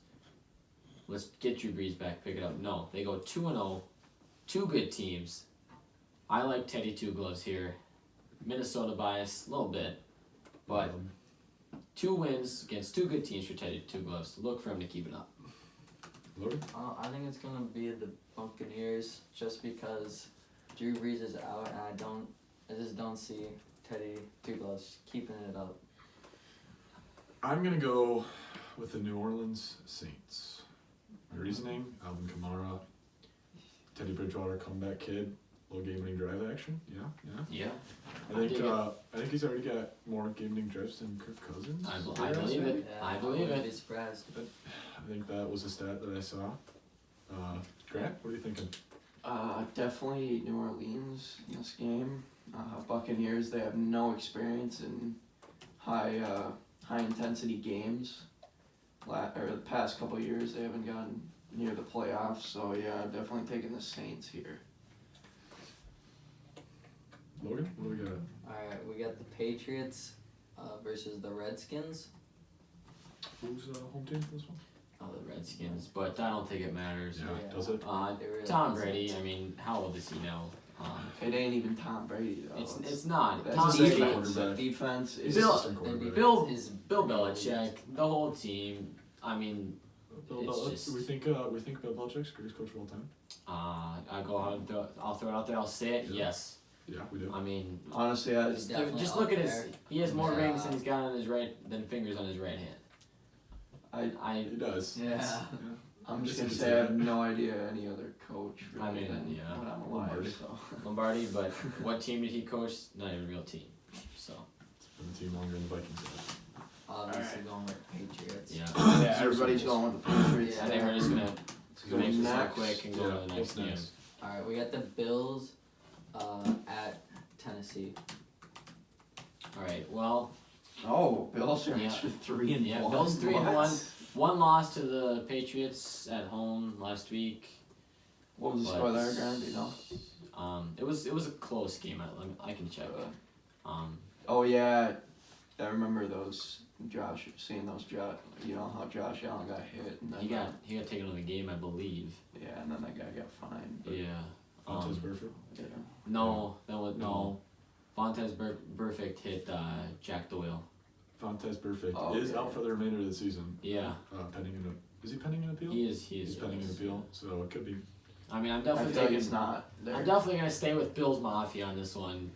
Let's get Drew Brees back. Pick it up. No, they go 2-0. Two good teams. I like Teddy Two Gloves here. Minnesota bias a little bit, but 2 wins against 2 good teams for Teddy Two Gloves. Look for him to keep it up. Logan? I think it's gonna be the Buccaneers just because Drew Brees is out and I just don't see Teddy Two Gloves keeping it up. I'm going to go with the New Orleans Saints. My reasoning, Alvin Kamara, Teddy Bridgewater, comeback kid, little game-winning drive action. Yeah. I think he's already got more game-winning drives than Kirk Cousins. I believe it. Yeah, I believe wouldn't it. be surprised. I think that was a stat that I saw. Grant, what are you thinking? Definitely New Orleans in this game. Buccaneers, they have no experience in high intensity games. Or the past couple of years, they haven't gotten near the playoffs. So yeah, definitely taking the Saints here. Logan, what do we got? Alright, we got the Patriots versus the Redskins. Who's home team for this one? Oh, the Redskins, but I don't think it matters. Yeah, does it? It really Tom doesn't. Brady. I mean, how old is he now? It ain't even Tom Brady though. It's not. That's Tom a Brady. second defense. quarterback. Defense is He's Bill- assistant quarterback. Bill Belichick, the whole team. I mean, Bill it's Belichick. just- We think Bill Belichick's greatest coach of all time. I go out and I'll throw it out there. I'll say it. Yeah. Yes. Yeah, we do. I mean, honestly, He's definitely just up look at there. he has more Yeah. rings than he's got on his right than fingers on his right hand. He does. Yeah. I'm just Listen gonna to say I have that. no idea any other coach really I mean, than yeah. when I'm Lombardi. alive. So Lombardi, but what team did he coach? Not even a real team. So It's been a team longer than the Vikings have. Obviously going with Patriots. yeah. yeah, everybody's going with the Patriots. I think we're just gonna So make this one next- quick and go to the next game. next? Alright, we got the Bills at Tennessee. All right. Well, Oh, Bills are Yeah. extra 3-1. Yeah, Bills 3-1. What? One loss to the Patriots at home last week. What was the But- score there, Graham? Do you know? It was a close game. I can check. Oh yeah, I remember those. Seeing those Josh. You know how Josh Allen got hit, and then He got taken out of the game, I believe. yeah, and then that guy got fined. But, Yeah. Montez Burfict. yeah. No, that was No. Vontez Burfict hit Jack Doyle. Fontez Burfict Oh, is okay. out for the remainder of the season. Yeah, Is he pending an appeal? he is. He's pending an yes. appeal, so it could be. I mean, I'm I definitely feel like taking. it's not. There. I'm definitely gonna stay with Bills Mafia on this one.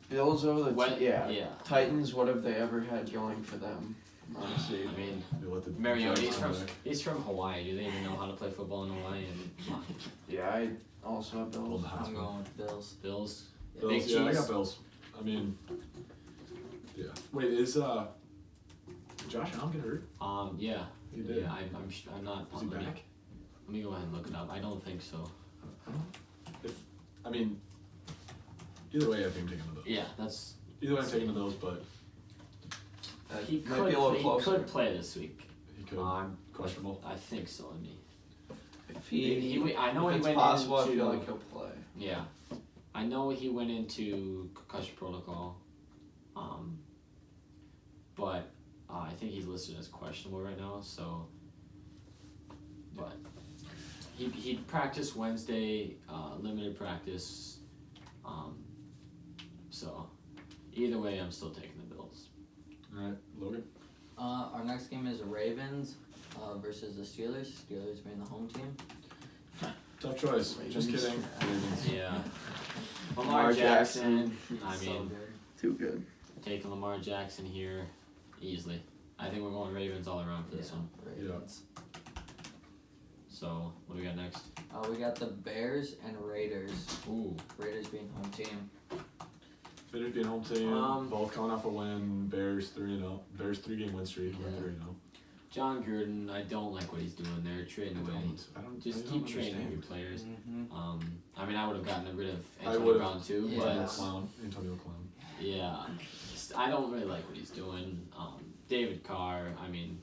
Bills over the Yeah. Titans. What have they ever had going for them? Honestly, I mean, They let the Mariota, Giants come back. he's from Hawaii. Do they even know how to play football in Hawaii? And yeah, I also have Hold Bills. the I'm hospital. going with Bills. Bills. Bills, Big yeah, I cheese. got Bills. I mean, yeah. Wait, is Josh Allen get hurt? Yeah. He did. Yeah, I'm not. Is he let me- back? Let me go ahead and look it up. I don't think so. I mean, either way, I think I'm taking the Bills. Yeah, that's. Either way, I'm taking the Bills, but He might could. be a little He closer. could play this week. he could. Questionable. I think so. I mean, If he, I know if he it's went possible, I into. feel like he'll play. Yeah, I know he went into concussion protocol. But I think he's listed as questionable right now. So, but he practiced Wednesday, limited practice. So, either way, I'm still taking the Bills. All right, Logan. Our next game is Ravens versus the Steelers. Steelers being the home team. Tough choice. Just Ravens. kidding. Ravens. Yeah. Lamar Lamar Jackson. Jackson. I So mean, good. Too good. taking Lamar Jackson here easily. I think we're going Ravens all around for this one. Ravens. So, what do we got next? We got the Bears and Raiders. Ooh. Raiders being home team. Raiders being home team. Both coming off a win. Bears 3-0. Bears 3-game win streak. We're Yeah. 3-0. John Gruden, I don't like what he's doing there, trading away. Just keep trading understand. your players. Mm-hmm. I mean, I would have gotten rid of I Antonio would've- Brown too, Yeah. Antonio but Clown. Antonio Clown. yeah, I don't really like what he's doing. David Carr, I mean,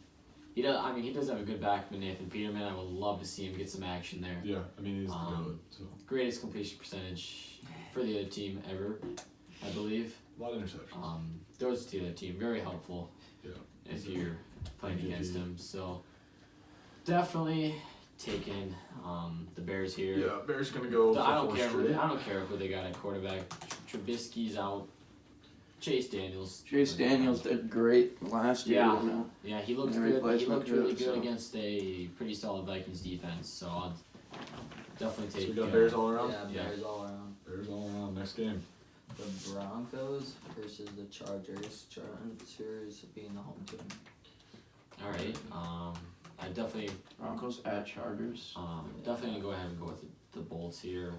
he does. I mean, he does have a good back with Nathan Peterman. I would love to see him get some action there. Yeah, I mean he's the Um, goat. So Greatest completion percentage for the other team ever, I believe. a lot of interceptions. Those to the other team, very helpful. Yeah. If you're playing MVP. against him, so definitely taking the Bears here. Yeah, Bears gonna go. For I don't four care. straight. I don't care who they got at quarterback. Trubisky's out. Chase Daniels. Chase Daniels did great last year. Yeah. You know? Yeah, he looked Yeah, good. He replacement looked really good, good so. against a pretty solid Vikings defense. So I'll definitely So take. we got Bears all around. Yeah, Yeah. Bears all around. Bears all around. Next game. The Broncos versus the Chargers. Chargers being the home team. All right. I definitely Broncos at Chargers. definitely gonna go ahead and go with the Bolts here.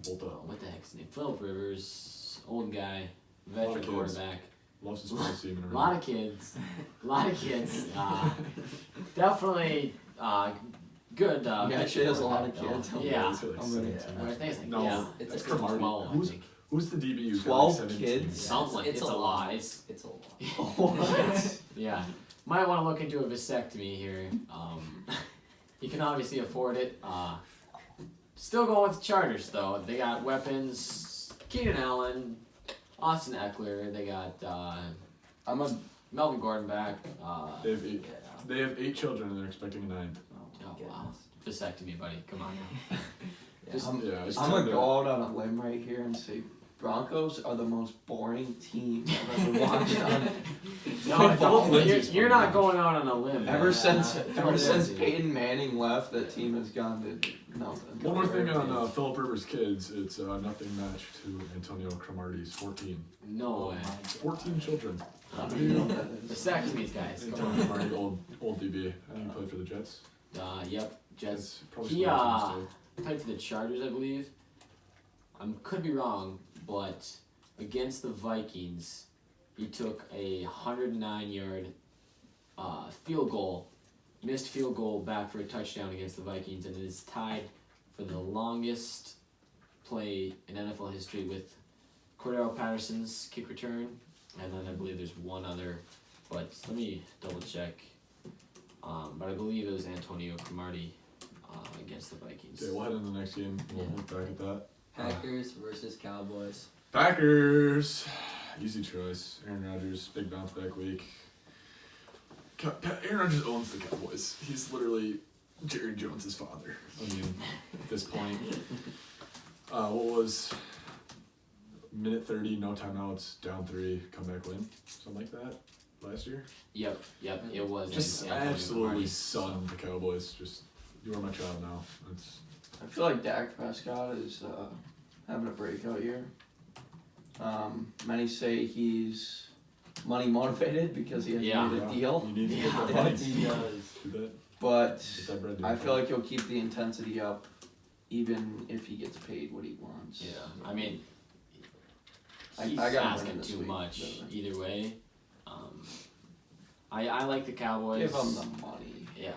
Bolt up. What the heck's his name? Phillip Rivers, old guy, A lot of veteran kids. quarterback. Loves his sports team. A lot of kids. A lot of kids. Definitely good. He actually has a lot of quarterback, kids. though. Yeah, Yeah. he's got like I'm gonna- 17. I think it's like, No, yeah, it's it's Cromartie. like 12, I Who's- think. Who's the DB who's 12 got like 17? kids? Something like It's it's a a lot. lot. It's It's a lot. What? yeah. Might want to look into a vasectomy here. He can obviously afford it. Still going with the Chargers though. They got weapons. Keenan Allen, Austin Eckler. They got I'm a Melvin Gordon back. They have 8. Yeah. They have 8 children and they're expecting a 9th. Oh wow. Vasectomy, buddy. Come on now. Just- I'm, It's I'm time gonna to- go out on a limb right here and say Broncos are the most boring team I've ever watched on. No, Football. you're not going out on a limb. Ever man. since Peyton Manning left, that team has gone to nothing. One more thing on Philip Rivers' kids. It's nothing match to Antonio Cromartie's 14. No way. 14 children. I don't even know what that is. Vasectomies, guys. Come Antonio on. Cromartie, old DB. I think he played for the Jets. Yep. Jets. That's probably He some teams played for the Chargers, I believe. Could be wrong, but against the Vikings, he took a 109-yard field goal, missed field goal back for a touchdown against the Vikings, and it is tied for the longest play in NFL history with Cordero Patterson's kick return, and then I believe there's one other, but let me double check. But I believe it was Antonio Cromartie against the Vikings. Okay, we'll head into the next game. We'll look back at that. Packers versus Cowboys. Packers. Easy choice. Aaron Rodgers, big bounce back week. Aaron Rodgers owns the Cowboys. He's literally Jerry Jones' father. I mean, at this point. What was minute 30, no timeouts, down 3, comeback win? Something like that last year? Yep, it was. Just Antonio absolutely Cromartie. sunned the Cowboys. Just, you are my child now. It's, I feel like Dak Prescott is having a breakout year. Many say he's money motivated because he hasn't Yeah. made a deal. You need to get Yeah. that But, money. He does. Do that. but Get that bread, dude. I feel like he'll keep the intensity up even if he gets paid what he wants. Yeah, I mean, I he's got him asking winning this too week, much so. either way. I like the Cowboys. Give him the money. Yeah,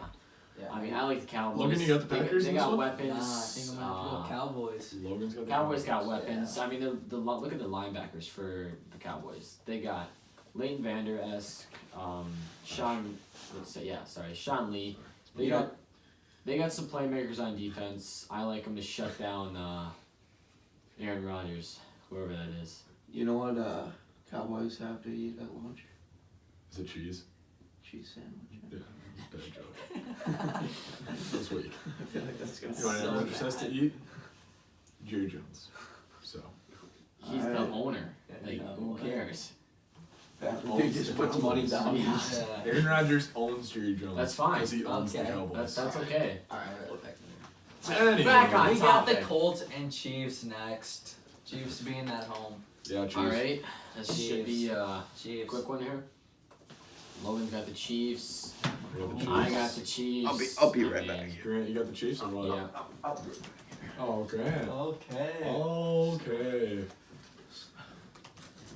Yeah. I mean, I like the Cowboys. Logan, you got the Packers They in this got one? weapons. Nah, I think I'm gonna have to go Cowboys. Logan's got the Cowboys got Cowboys. weapons. I mean, look at the linebackers for the Cowboys. They got Leighton Vander Esk, Sean. Sean Lee. They got some playmakers on defense. I like them to shut down Aaron Rodgers, whoever that is. You know what Cowboys have to eat at lunch? Is it cheese? Cheese sandwich. Yeah, bad joke. This week. I feel like that's gonna You know what So Aaron Rodgers has to eat? Jerry Jones. So. He's the Alright. owner. Like, Yeah. who cares? He just puts money down. Yeah. Yeah. Aaron Rodgers owns Jerry Jones. That's fine. Because he owns Okay. the Cowboys. That's okay. Anyway. Back on We got the topic. Colts and Chiefs next. Chiefs being at home. Yeah, cheese. All right, this should be a Chiefs. quick one here. Logan's got the Chiefs. We got the Chiefs. I got the Chiefs. I'll be I right mean, back. Grant, you got the Chiefs or what? Yeah. Oh, Grant. Okay. Okay.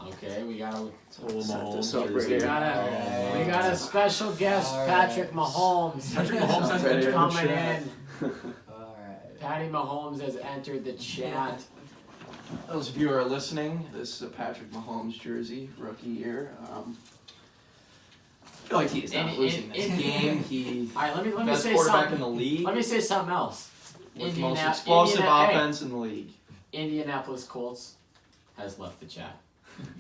Okay, we got a Little Set Mahomes this up right jersey. we here. got a we got a special guest, All right. Patrick Mahomes. Patrick Mahomes has Ready. entered the coming chat. in. Alright. Patty Mahomes has entered the chat. Those of you who are listening, this is a Patrick Mahomes jersey, rookie year. I feel like he's not In- losing in- this in- game. He All right, let me best say quarterback in something. the league Let me say something else. with most Indiana- explosive Indiana- hey. offense in the league. Indianapolis Colts has left the chat.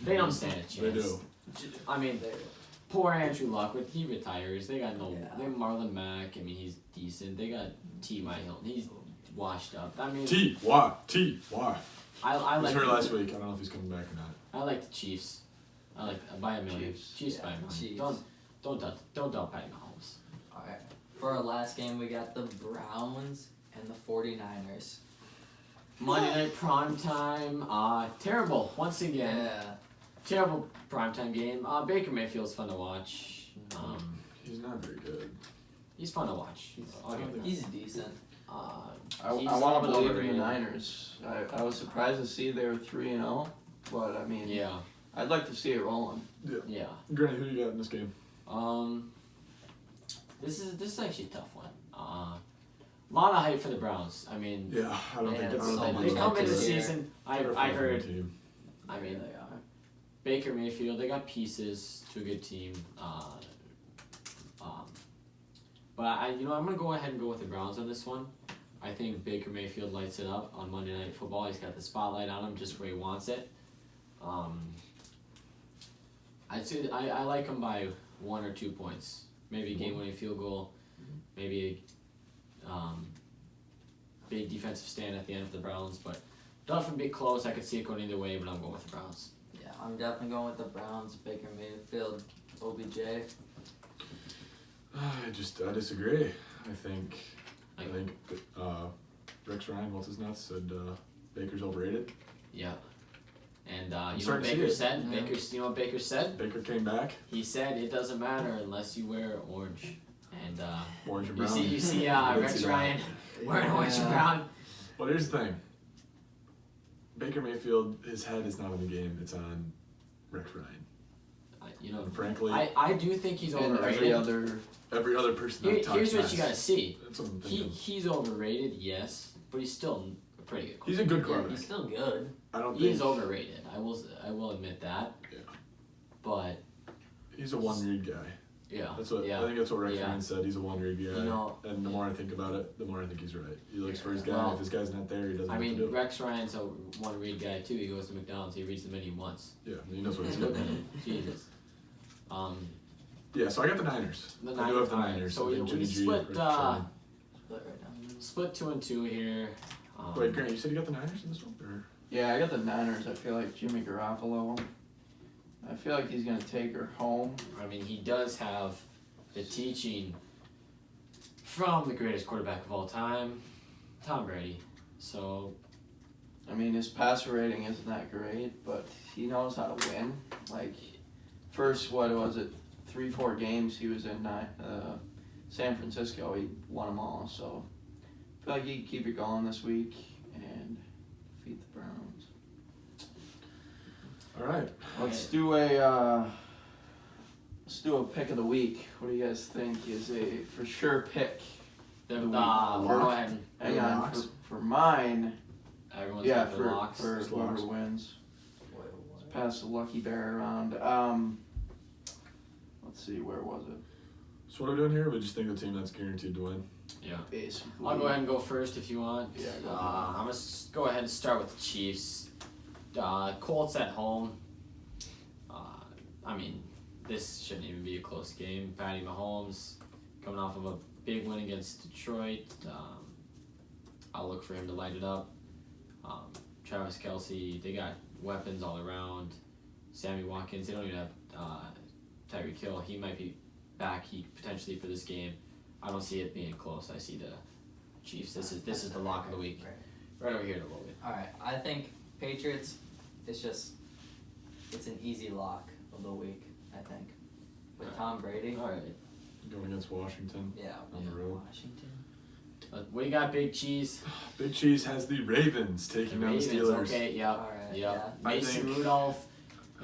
They don't stand a chance. They do. I mean, poor Andrew Luck, when he retires, they got no. Yeah. They have Marlon Mack. I mean, he's decent. They got T.Y. Hilton. He's washed up. I mean, T.Y. I He was like. hurt last week. I don't know if he's coming back or not. I like the Chiefs. I like by a million. Chiefs. By a million. Chiefs. Don't doubt Patty Mahomes. Alright. For our last game, we got the Browns and the 49ers. Monday night prime time. Terrible once again. Yeah. Terrible primetime game. Baker Mayfield's fun to watch. He's not very good. He's fun to watch. I'll give him that. He's decent. I He's want a to little believe in the overrated. Niners. I was surprised to see they were 3-0, but I mean, Yeah, I'd like to see it rolling. yeah. Grant, who you got in this game? This is actually a tough one. A lot of hype for the Browns. I mean, Yeah, I don't They think had I so don't think much they they're come about into the to- season. they're a I 500 heard. team. I mean, they are. Baker Mayfield. They got pieces to a good team. But I'm gonna go ahead and go with the Browns on this one. I think Baker Mayfield lights it up on Monday Night Football. He's got the spotlight on him just where he wants it. I'd say I like him by 1 or 2 points. Maybe a game-winning field goal. Maybe a big defensive stand at the end for the Browns. But nothing big close. I could see it going either way, but I'm going with the Browns. Yeah, I'm definitely going with the Browns. Baker Mayfield, OBJ. I disagree. I think Rex Ryan, what's his nuts, said Baker's overrated. Yeah. And you know what starting to see Baker it. said? Yeah. You know what Baker said? Baker came back, He said it doesn't matter unless you wear orange. And orange and you brown. see I did Rex see that. Ryan wearing orange and Yeah. brown. Well, here's the thing. Baker Mayfield, his head is not on the game. It's on Rex Ryan. And frankly, I do think he's And overrated. every other person that talks Here's what mess. you gotta see. That's what I'm thinking. He's overrated, yes, but he's still a pretty good. He's a good Yeah, quarterback. he's still good. I don't He think is overrated. I will admit that. Yeah. But he's a one read guy. yeah, That's what yeah. I think. That's what Rex Yeah. Ryan said. He's a one read guy. You know- and the more I think about it, the more I think he's right. He looks for his guy. Well, if his guy's not there, he doesn't I know what mean, to do. Rex Ryan's a one read guy too. He goes to McDonald's. He reads the menu once. Yeah, he knows what he's doing. Jesus. Yeah, so I got the Niners. The I do have the alright, Niners. so I think we Jimmy G, split, Rich Sherman. Split right down the middle. Split 2 and 2 here. Wait, Grant, you said you got the Niners in this one? Or? Yeah, I got the Niners. I feel like Jimmy Garoppolo. I feel like he's gonna take her home. I mean, he does have the teaching from the greatest quarterback of all time, Tom Brady. So, I mean, his passer rating isn't that great, but he knows how to win. Like, first, what was it, 3-4 games he was in San Francisco, he won them all. So, I feel like he can keep it going this week and defeat the Browns. All right. Let's do a pick of the week. What do you guys think is a for sure pick? go Lock. ahead. Hang Your on, locks? for mine. Everyone's Yeah, got their locks. for Just whoever locks. wins. Wait, Let's pass the lucky bear around. Let's see, where was it? So what are we doing here? We just think the team that's guaranteed to win. Yeah. Basically. I'll go ahead and go first if you want. Yeah, go I'm going to go ahead and start with the Chiefs. Colts at home. I mean, this shouldn't even be a close game. Patty Mahomes coming off of a big win against Detroit. I'll look for him to light it up. Travis Kelce, they got weapons all around. Sammy Watkins, they don't even have Tyreek Hill. He might be back potentially for this game. I don't see it being close. I see the Chiefs. This is the lock of the week. Right over here to Logan. Alright, I think Patriots, it's an easy lock of the week, I think. With Tom Brady. All right. Going against Washington. Yeah, On the road. Washington. What do you got, Big Cheese? Big Cheese has the Ravens taking down the Steelers. Okay, yep. Alright, Yep. yeah. I Mason think- Rudolph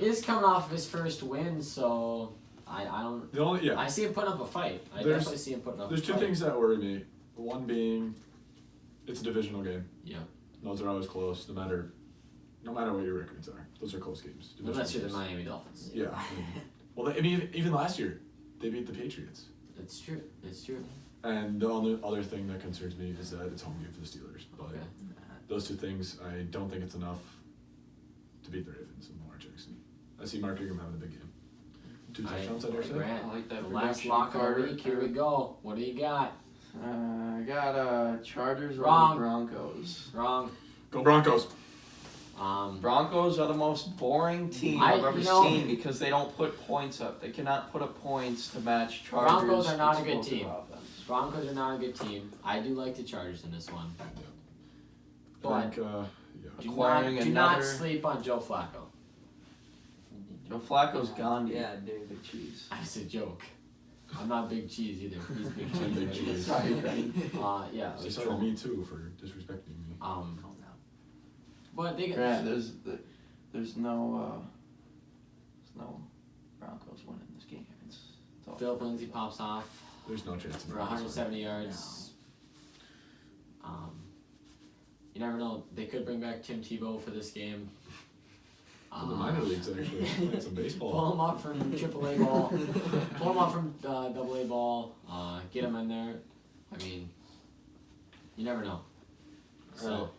is coming off of his first win, so I don't. The only I see him putting up a fight. I There's- definitely see him putting up. There's a two fight. things that worry me. One being, it's a divisional game. Yeah. Those are always close, no matter what your records are. Those are close games. Divisional Unless you're the games. Miami Dolphins. Yeah. Well, I mean, even last year, they beat the Patriots. It's true. It's true. And the only other thing that concerns me is that it's home game for the Steelers. But Okay. those two things, I don't think it's enough to beat the Ravens and Lamar Jackson. I see Mark Ingram having a big game. 2 touchdowns, I dare say. Grant, I like that the last prediction, lock of the Carter. week. Here we go. What do you got? I got Chargers Wrong. over Broncos. Wrong. Go Broncos! Broncos are the most boring team I- I've ever you know- seen because they don't put points up. They cannot put up points to match Chargers. Broncos are not a good explosive team. offense. Broncos are not a good team. I do like the Chargers in this one. I But think, yeah. Acquiring do not another- sleep on Joe Flacco. Joe Flacco's Gandhi. Yeah, dude. Big cheese. That's a joke. I'm not Big Cheese either. He's Big I'm Cheese. Big Cheese. Sorry, Benny. Yeah. They it's started true. me too for disrespecting me. But they Grant, there's no Broncos winning this game. It's all Philip Lindsay pops off There's no chance. in for Broncos 170 yards. You never know. They could bring back Tim Tebow for this game. From the minor leagues, actually. Playing some baseball. Pull him up from AAA ball. Pull him up from AA ball. Get him in there. I mean, you never know. So,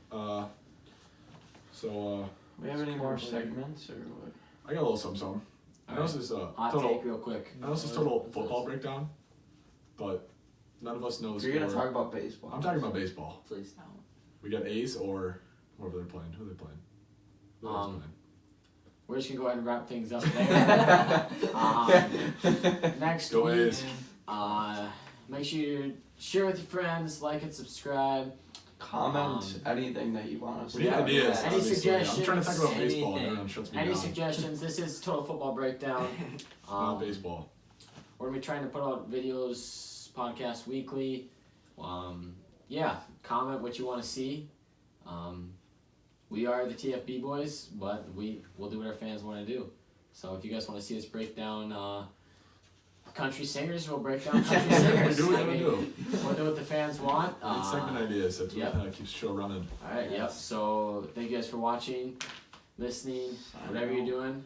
We have any more segments or what? I got a little something. I know this is hot total. take real quick. I know this is total football breakdown, but none of us knows. You're gonna talk about baseball. I'm talking about baseball. Please don't. We got A's or whoever they're playing. Who are they playing? Who are they playing? We're just gonna go ahead and wrap things up there. Next Go week, A's. make sure you share with your friends, like and subscribe. Comment anything that you want us We to need talk ideas. about. Any Obviously. I'm trying to suggestions? talk about baseball and Anything. everyone shuts me Any down. suggestions? This is Total Football Breakdown. Not baseball. We're gonna be trying to put out videos, podcasts weekly. Yeah, comment what you want to see. We are the TFB boys, but we'll do what our fans want to do. So if you guys want to see us break down country singers, we'll break down country singers. Do what I we're mean, gonna do. We'll do what the fans want. Need segment ideas. That's yep. what keeps the show running. Alright, yep. So thank you guys for watching, listening, whatever you're doing.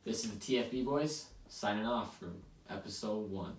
This is the TFB boys signing off for episode 1.